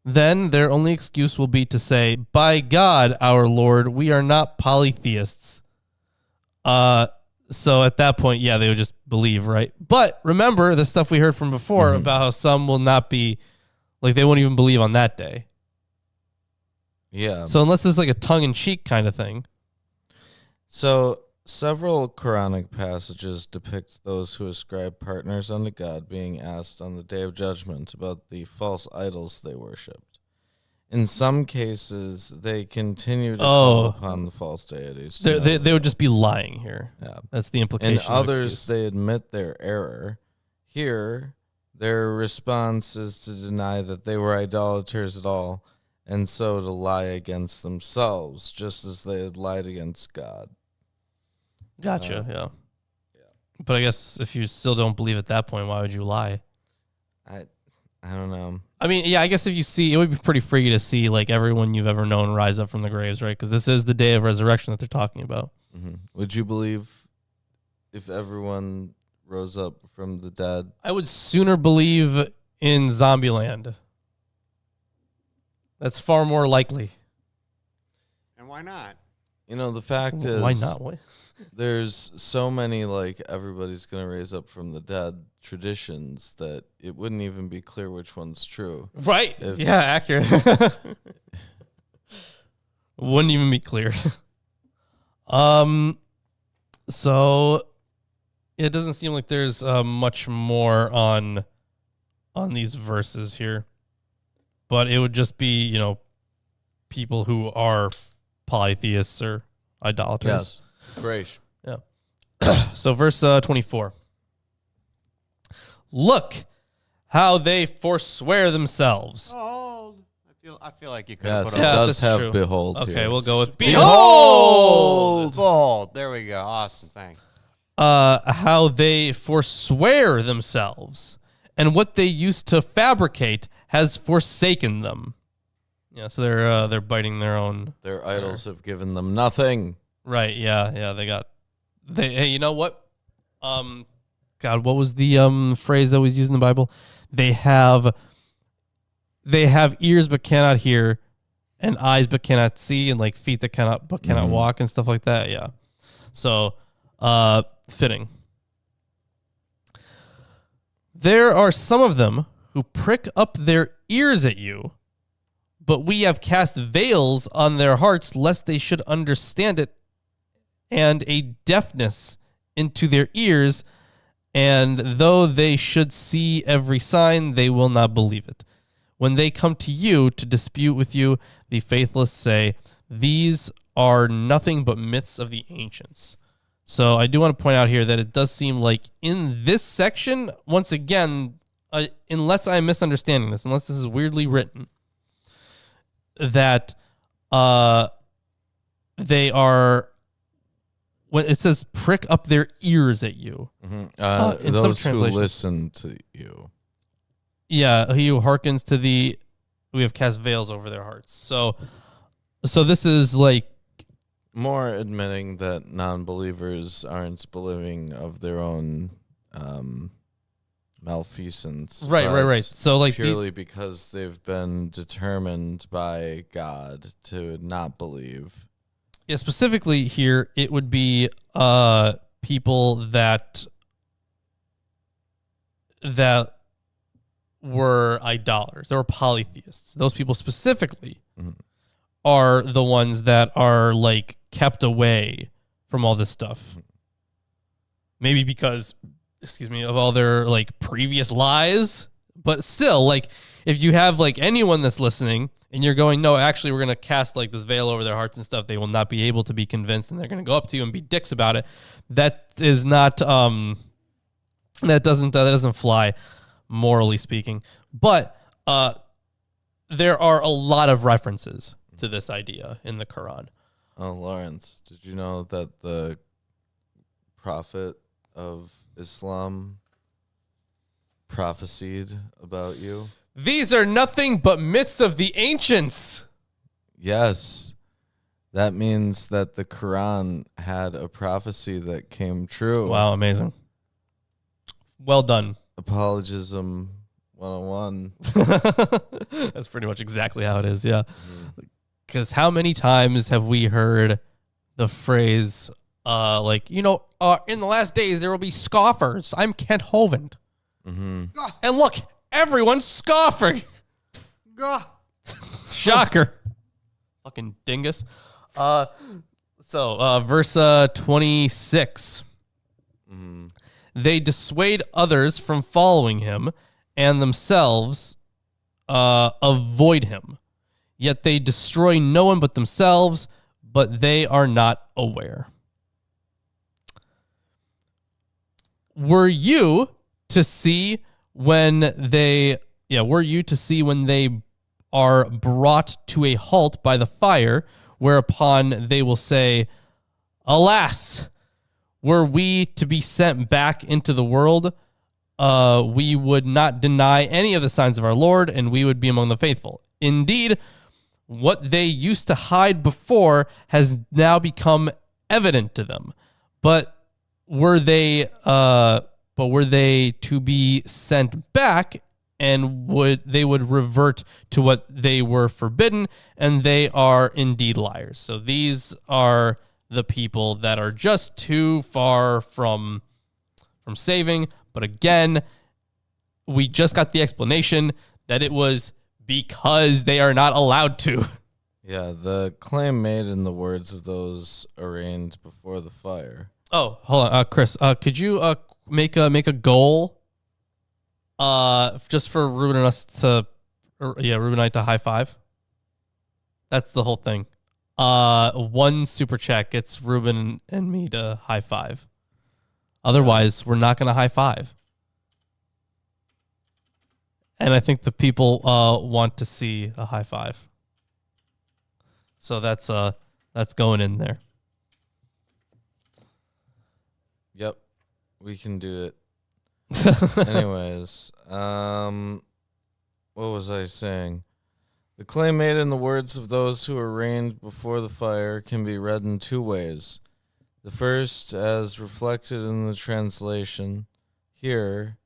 Then their only excuse will be to say, by God, our Lord, we are not polytheists. So at that point, yeah, they would just believe, right? But remember the stuff we heard from before about how some will not be, like, they won't even believe on that day. Yeah. So unless it's like a tongue-in-cheek kind of thing. So several Quranic passages depict those who ascribe partners unto God being asked on the day of judgment about the false idols they worshipped. In some cases, they continue to call upon the false deities. They would just be lying here. Yeah. That's the implication. In others, they admit their error. Here, their response is to deny that they were idolaters at all, and so to lie against themselves, just as they had lied against God. Gotcha, yeah. But I guess if you still don't believe at that point, why would you lie? I don't know. I mean, yeah, I guess if you see, it would be pretty freaky to see, like, everyone you've ever known rise up from the graves, right? Because this is the day of resurrection that they're talking about. Mm-hmm. Would you believe if everyone rose up from the dead? I would sooner believe in Zombieland. That's far more likely. And why not? You know, the fact is, Why not? What? there's so many, like, everybody's going to raise up from the dead traditions that it wouldn't even be clear which one's true. Right. If- Yeah, accurate. Wouldn't even be clear. So it doesn't seem like there's much more on these verses here, but it would just be, people who are polytheists or idolaters. Yes. Great. Yeah. So verse 24. Look how they forswear themselves. Behold. I feel like you could Yes, put it Yeah, a does that's have true. behold Okay, here. we'll go with Behold! Behold. There we go. Awesome. Thanks. How they forswear themselves, and what they used to fabricate has forsaken them. Yeah, so they're biting their own. Their idols have given them nothing. Right? Yeah. Hey, you know what? God, what was the phrase that was used in the Bible? They have ears but cannot hear, and eyes but cannot see, and like feet that cannot walk and stuff like that. Yeah. So, fitting. There are some of them who prick up their ears at you, but we have cast veils on their hearts lest they should understand it, and a deafness into their ears, and though they should see every sign, they will not believe it. When they come to you to dispute with you, the faithless say, these are nothing but myths of the ancients. So I do want to point out here that it does seem like in this section, once again, unless I'm misunderstanding this, unless this is weirdly written, that they are, when it says prick up their ears at you. In some those who translations. listen to you. Yeah, he who hearkens to the, we have cast veils over their hearts. So this is like, More admitting that non-believers aren't believing of their own malfeasance. Right. but So like purely because they've been determined by God to not believe. yeah, specifically here, it would be people that were idolaters. They were polytheists. Those people specifically are the ones that are like kept away from all this stuff. Maybe because, of all their like previous lies. But still, like if you have like anyone that's listening and you're going, no, actually we're gonna cast like this veil over their hearts and stuff, they will not be able to be convinced, and they're gonna go up to you and be dicks about it. That is not that doesn't fly, morally speaking. But there are a lot of references to this idea in the Quran. Oh, Lawrence, did you know that the prophet of Islam prophesied about you? These are nothing but myths of the ancients. Yes. That means that the Quran had a prophecy that came true. Wow, amazing. Well done. Apologism 101. That's pretty much exactly how it is, yeah. Because how many times have we heard the phrase, in the last days there will be scoffers. I'm Kent Hovind. And look, everyone's scoffing. Shocker. Fucking dingus. Verse 26. They dissuade others from following him and themselves avoid him. Yet they destroy no one but themselves, but they are not aware. Were you to see when they are brought to a halt by the fire, whereupon they will say, alas, were we to be sent back into the world, we would not deny any of the signs of our Lord, and we would be among the faithful. Indeed, what they used to hide before has now become evident to them. But were they to be sent back, and they would revert to what they were forbidden, and they are indeed liars. So these are the people that are just too far from saving. But again, we just got the explanation that it was because they are not allowed to. Yeah, the claim made in the words of those arraigned before the fire. Oh, hold on, Chris. Could you make a goal? Just for Ruben and us to, Ruben and I to high five. That's the whole thing. One super chat gets Ruben and me to high five. Otherwise, we're not gonna high five. And I think the people want to see a high five. So that's going in there. Yep, we can do it. Anyways, what was I saying? The claim made in the words of those who arraigned before the fire can be read in two ways. The first, as reflected in the translation here,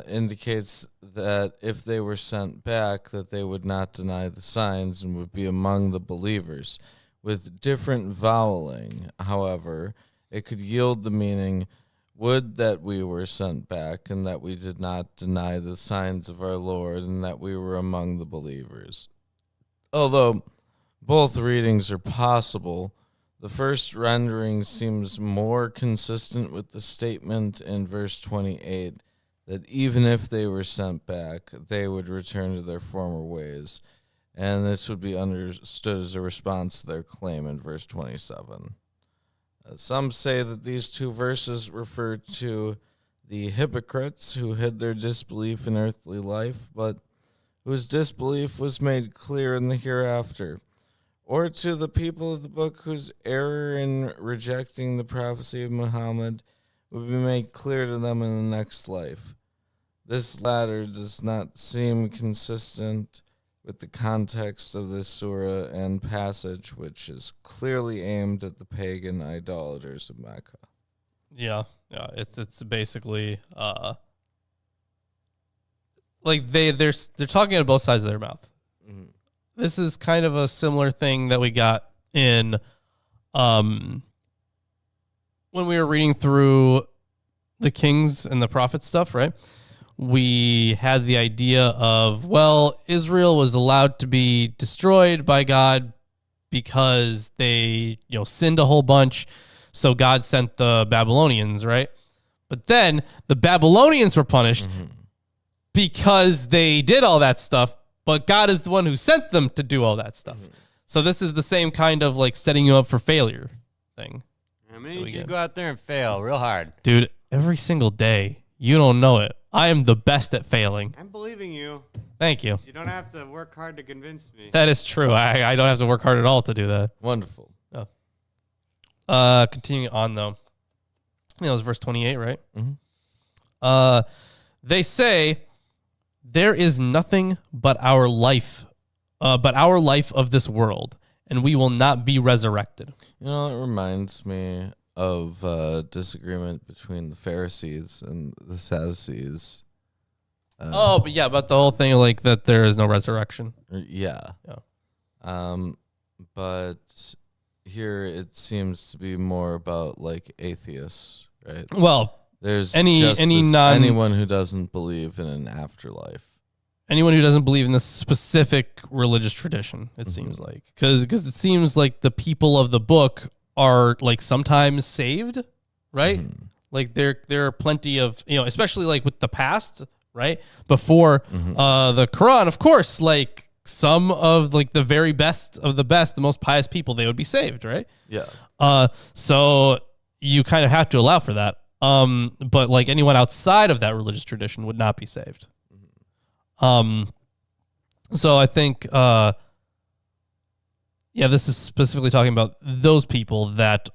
indicates that if they were sent back, that they would not deny the signs and would be among the believers. With different voweling, however, it could yield the meaning, would that we were sent back, and that we did not deny the signs of our Lord, and that we were among the believers. Although both readings are possible, the first rendering seems more consistent with the statement in verse 28 that even if they were sent back, they would return to their former ways, and this would be understood as a response to their claim in verse 27. Some say that these two verses refer to the hypocrites who hid their disbelief in earthly life, but whose disbelief was made clear in the hereafter, or to the people of the book whose error in rejecting the prophecy of Muhammad would be made clear to them in the next life. This latter does not seem consistent with the context of this surah and passage, which is clearly aimed at the pagan idolaters of Mecca. Yeah, it's basically like they're talking out of both sides of their mouth. Mm-hmm. This is kind of a similar thing that we got in when we were reading through the Kings and the Prophets stuff, right? We had the idea of, well, Israel was allowed to be destroyed by God because they, sinned a whole bunch. So God sent the Babylonians, right? But then the Babylonians were punished because they did all that stuff, but God is the one who sent them to do all that stuff. So this is the same kind of like setting you up for failure thing. I mean, you go out there and fail real hard. Dude, every single day. You don't know it. I am the best at failing. I'm believing you. Thank you. You don't have to work hard to convince me. That is true. I don't have to work hard at all to do that. Wonderful. Continuing on, though. It was verse 28, right? Mm-hmm. They say, there is nothing but our life of this world, and we will not be resurrected. It reminds me of disagreement between the Pharisees and the Sadducees. About the whole thing, like that there is no resurrection. Yeah. But here it seems to be more about like atheists, right? Well, there's anyone who doesn't believe in an afterlife. Anyone who doesn't believe in this specific religious tradition, it seems like. Because it seems like the people of the book are like sometimes saved, right? Like there are plenty of, especially like with the past, right? Before the Quran, of course, like some of like the very best of the best, the most pious people, they would be saved, right? Yeah. So you kind of have to allow for that. But like anyone outside of that religious tradition would not be saved. So I think, this is specifically talking about those people that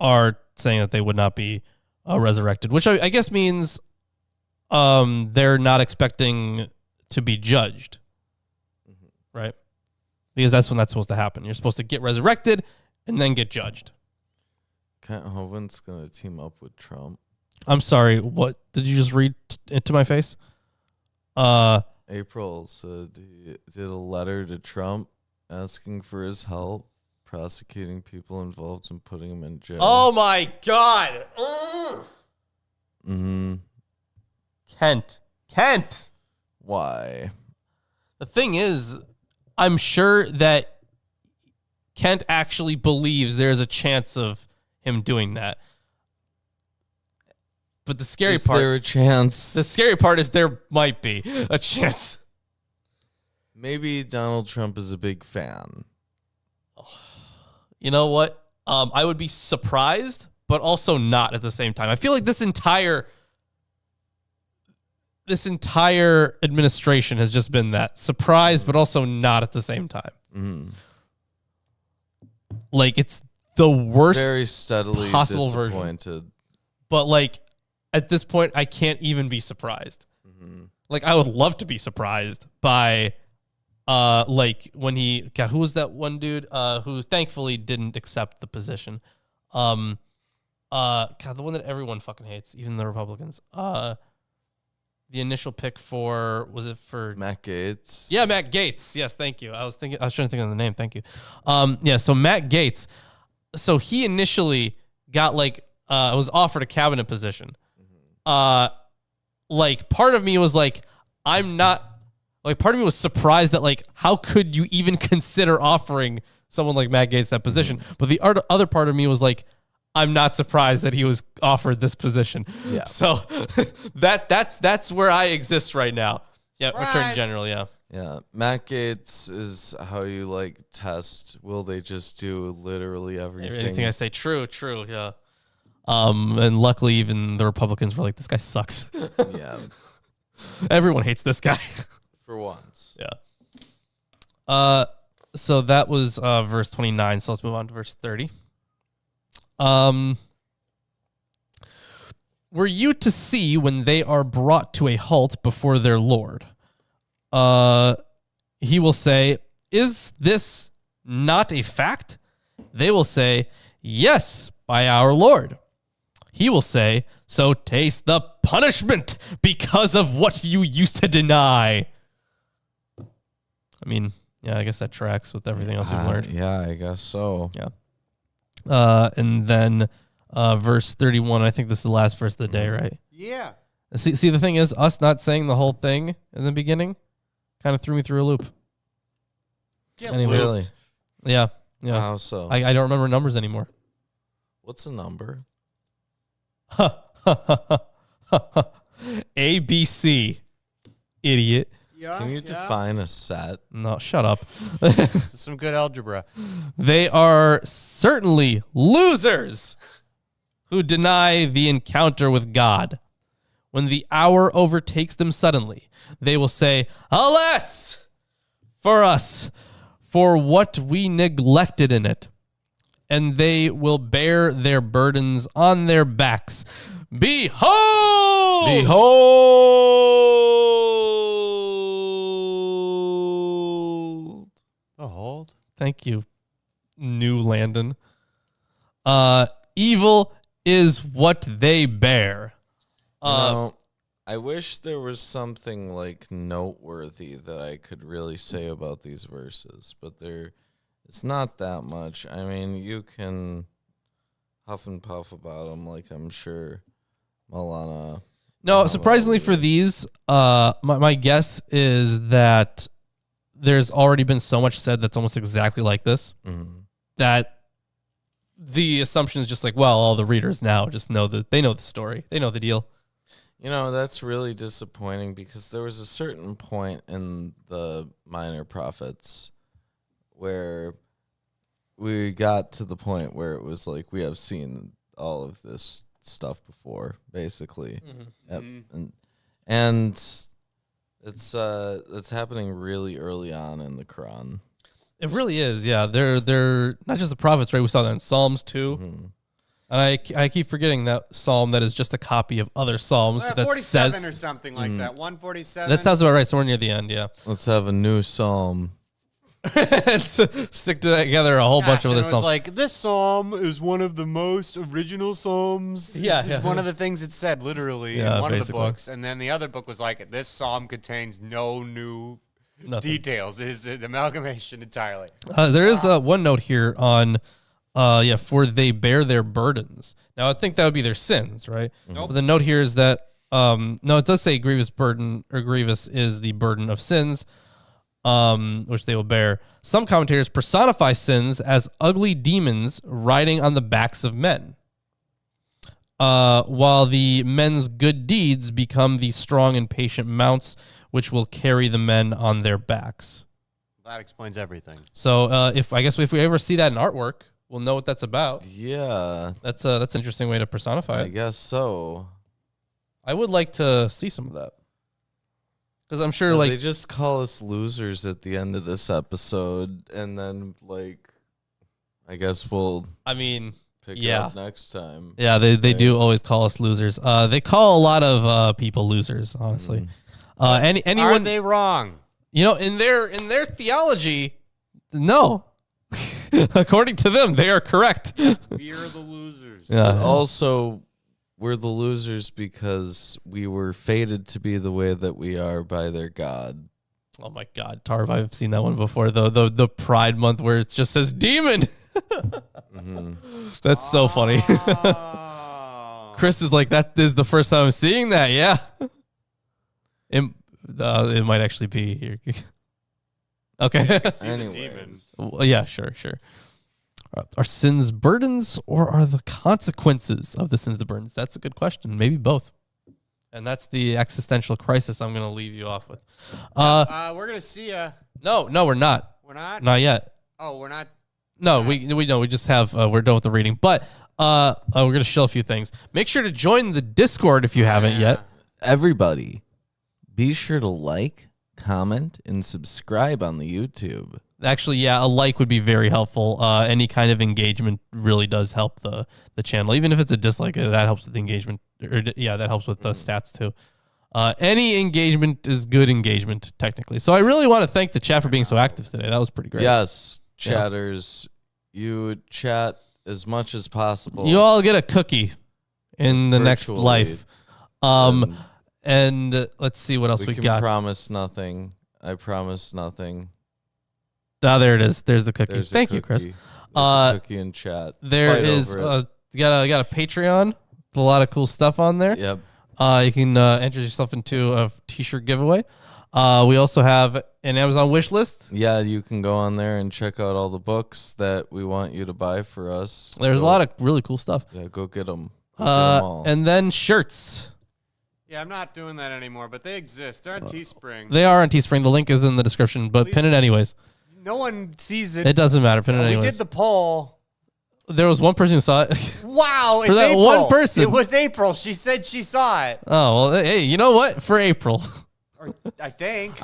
are saying that they would not be resurrected, which I guess means they're not expecting to be judged, right? Because that's when that's supposed to happen. You're supposed to get resurrected and then get judged. Kent Hovind's going to team up with Trump. I'm sorry, what? Did you just read into my face? April said he did a letter to Trump asking for his help prosecuting people involved and putting them in jail. Oh my God. Kent. Why? The thing is, I'm sure that Kent actually believes there's a chance of him doing that. But the scary Is part, there a chance? the scary part is there might be a chance. Maybe Donald Trump is a big fan. You know what? I would be surprised, but also not at the same time. I feel like this entire administration has just been that surprised, but also not at the same time. Mm-hmm. Like it's the worst, Very steadily possible disappointed. version. But like at this point, I can't even be surprised. Mm-hmm. Like I would love to be surprised by, like when who was that one dude who thankfully didn't accept the position? The one that everyone fucking hates, even the Republicans. The initial pick for Matt Gaetz? Yeah, Matt Gaetz. Yes, thank you. I was trying to think of the name. Thank you. Yeah, so Matt Gaetz. So he initially got was offered a cabinet position. Like part of me was like, part of me was surprised that like, how could you even consider offering someone like Matt Gaetz that position? Mm-hmm. But the other part of me was like, I'm not surprised that he was offered this position. Yeah. So that's where I exist right now. Yeah, Attorney General, yeah. Yeah. Matt Gaetz is how you like test. Will they just do literally everything? Anything I say, true, yeah. And luckily even the Republicans were like, this guy sucks. Yeah. Everyone hates this guy. For once. Yeah. So that was verse 29. So let's move on to verse 30. Were you to see when they are brought to a halt before their Lord? He will say, is this not a fact? They will say, yes, by our Lord. He will say, so taste the punishment because of what you used to deny. I mean, yeah, I guess that tracks with everything else you've learned. Yeah, I guess so. Yeah. And then verse 31, I think this is the last verse of the day, right? Yeah. See, the thing is, us not saying the whole thing in the beginning kind of threw me through a loop. Anyway. Really? Yeah. How so? I don't remember numbers anymore. What's the number? ABC, idiot. Yeah, Can you define a set? No, shut up. Some good algebra. They are certainly losers who deny the encounter with God. When the hour overtakes them suddenly, they will say, alas for us, for what we neglected in it. And they will bear their burdens on their backs. Behold! Behold. Thank you, New Landon. Evil is what they bear. I wish there was something like noteworthy that I could really say about these verses, but it's not that much. I mean, you can huff and puff about them, like I'm sure Malana. No, surprisingly for these, my guess is that there's already been so much said that's almost exactly like this, that the assumption is just like, well, all the readers now just know that they know the story. They know the deal. You know, that's really disappointing because there was a certain point in the Minor Prophets where we got to the point where it was like, we have seen all of this stuff before, basically. Yep. And it's happening really early on in the Quran. It really is, yeah. They're not just the prophets, right? We saw that in Psalms too. And I keep forgetting that psalm that is just a copy of other psalms. That 47 says, or something like that. 147. That sounds about right. Somewhere near the end, yeah. Let's have a new psalm. Stick together a whole bunch of other psalms. Like, this psalm is one of the most original psalms. Yeah, this is one of the things it said literally in one of the books. And then the other book was like, this psalm contains no new details. It is an amalgamation entirely. There is one note here on... for they bear their burdens. Now, I think that would be their sins, right? Nope. But the note here is that, no, it does say grievous burden, or grievous is the burden of sins. which they will bear. Some commentators personify sins as ugly demons riding on the backs of men, while the men's good deeds become the strong and patient mounts which will carry the men on their backs. That explains everything. So if we ever see that in artwork, we'll know what that's about. Yeah. That's an interesting way to personify it. I guess so. I would like to see some of that. Because I'm sure, they just call us losers at the end of this episode, and then, I guess we'll pick it up next time. Yeah, they do always call us losers. They call a lot of people losers, honestly. Anyone, are they wrong? In their theology, no. According to them, they are correct. We are the losers. Yeah. Also, we're the losers because we were fated to be the way that we are by their God. Oh my God, Tarv, I've seen that one before. The Pride Month where it just says demon. That's so funny. Chris is like, that is the first time I'm seeing that. Yeah. It might actually be here. Okay. Anyways. Well, yeah, sure. Are sins burdens or are the consequences of the sins the burdens? That's a good question. Maybe both. And that's the existential crisis I'm going to leave you off with. We're going to see a... No, we're not. We're not? Not yet. Oh, we're not? No, we know. We just have... we're done with the reading. But we're going to show a few things. Make sure to join the Discord if you haven't yet. Everybody, be sure to like, comment, and subscribe on the YouTube. Actually, yeah, a like would be very helpful. Any kind of engagement really does help the channel. Even if it's a dislike, that helps with the engagement. That helps with the stats too. Any engagement is good engagement, technically. So I really want to thank the chat for being so active today. That was pretty great. Yes, chatters, you chat as much as possible. You all get a cookie in the next life. And let's see what else we got. We promise nothing. I promise nothing. Ah, there it is. There's the cookie. Thank you, Chris. There's a cookie in chat. There is you got a Patreon with a lot of cool stuff on there. Yep. You can enter yourself into a t-shirt giveaway. We also have an Amazon wish list. Yeah, you can go on there and check out all the books that we want you to buy for us. There's a lot of really cool stuff. Yeah, go get them. Go get them all. And then shirts. Yeah, I'm not doing that anymore, but they exist. They're on Teespring. They are on Teespring. The link is in the description, but pin it anyways. No one sees it. It doesn't matter. Pin it anyways. We did the poll. There was one person who saw it. Wow, For that April. one person. It was April. She said she saw it. Oh, well, hey, you know what? For April. I think.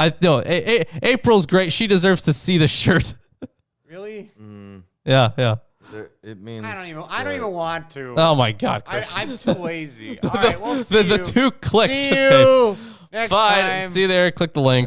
April's great. She deserves to see the shirt. Really? Yeah. It means I don't even want to. Oh my God, Chris. I'm too lazy. All right, we'll see the 2 clicks. See you next Fine. time. See you there. Click the link.